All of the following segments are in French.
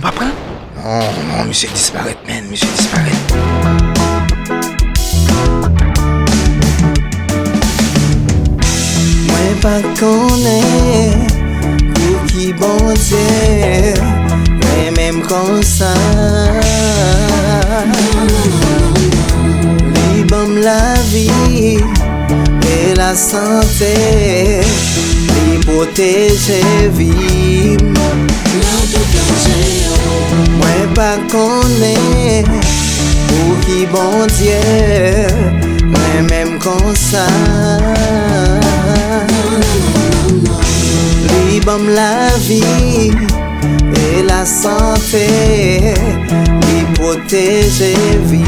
pas prendre? Non, monsieur disparaît, man, monsieur disparaît. Moi pas connaît pour qui bon Dieu, mais même comme ça. Lui bon la vie et la santé, lui protéger vie. Moi pas connaît pour qui bon Dieu, mais même comme ça. Lui bon la vie et la santé, lui protéger vie.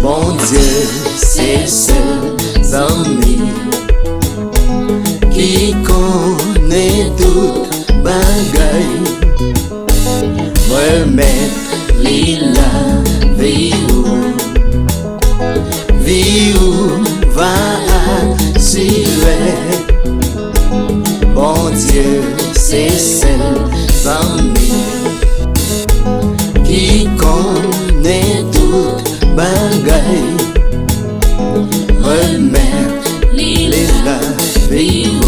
Bon Dieu, c'est seul ami qui connaît tout bagaille. Remettre la vie où va assurer. Bon Dieu, c'est seul ami qui connaît tout bagaille. Remettre la vie où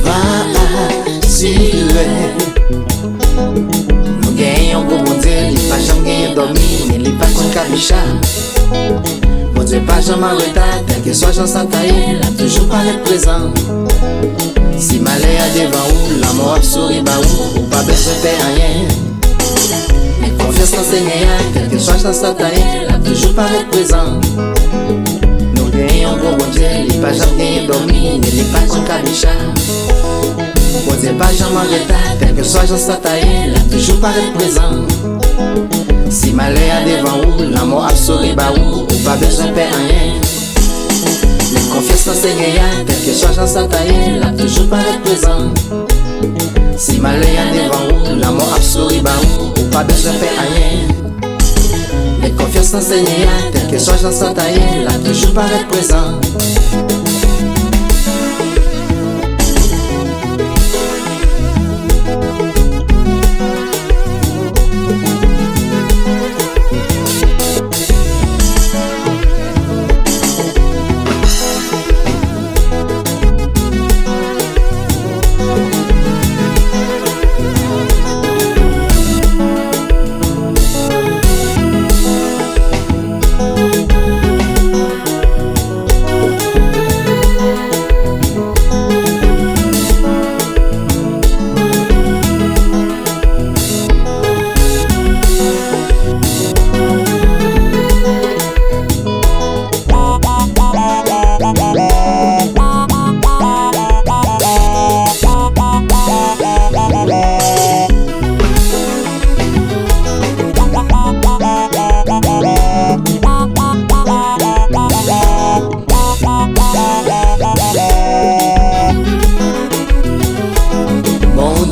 va assurer. Nous gagnons pour bon Dieu, il pas jamais dormi, il pas contre cabicha. Bon Dieu pas jamais en retard, quel que soit chance à tailler, il a toujours paraît présent. Si malheur a devant ou, la mort a souri ba ou pas besoin de faire rien. Confiance en Seigneur, quel que soit chance à tailler, il a toujours paraît présent. Nous gagnons pour bon Dieu, il pas jamais dormi, il pas contre cabicha. Bon Dieu pas jamais en retard, quel que soit chance à tailler, il a toujours paraît présent. Si malheur a devant ou, la mort a souri ba ou pas besoin de faire rien. Confiance en Seigneur, quel que soit chance à tailler, il a toujours paraît présent. Si malheur a devant ou, la mort a souri ba ou pas besoin de faire rien. Mais confiance en Seigneur, quel que soit chance à tailler, il a toujours paraît présent.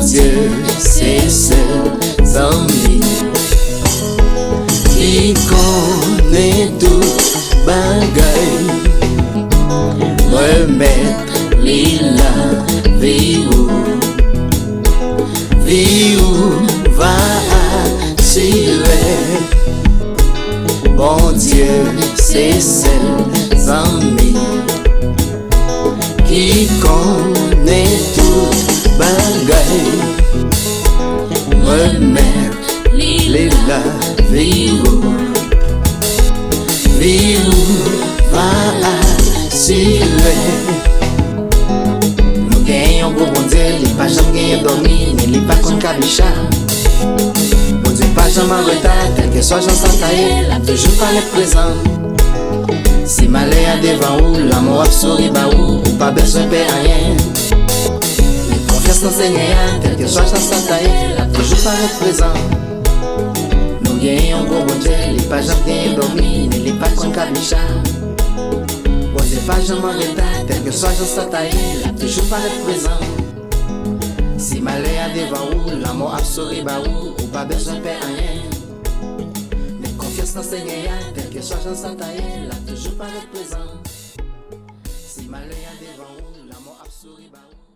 Dieu, c'est seul ami qui connaît tout bagaille. Remettre la vie où va assurer. Bon Dieu, c'est seul ami qui connaît tout bagaille. Remettre la vie où va assurer. Nous gagnons yon gros bon Dieu, li pa jam genye dormi, ni li pa kon kabicha. Bon Dieu pas jam en retard, tel que soit j'en s'entaille, la toujours paraît présent. Si malé a devant ou, l'amour a souri ba ou pas besoin de rien. Mais confiance dans Seigneur, tel que soit j'en s'entaille, la toujours paraît présent. Nous gagnons gros bon Dieu, li pas jam genye dormi, ni li pa kon kabicha. Bon Dieu pas jam en retard, tel que soit j'en s'entaille, la toujours paraît présent. Si malé a devant ou, l'amour a souri ba ou pas besoin de rien. Mais confiance dans Seigneur, tel que soit j'en s'entaille, la toujours paraît présent. Si malé a devant ou, l'amour a souri ba ou.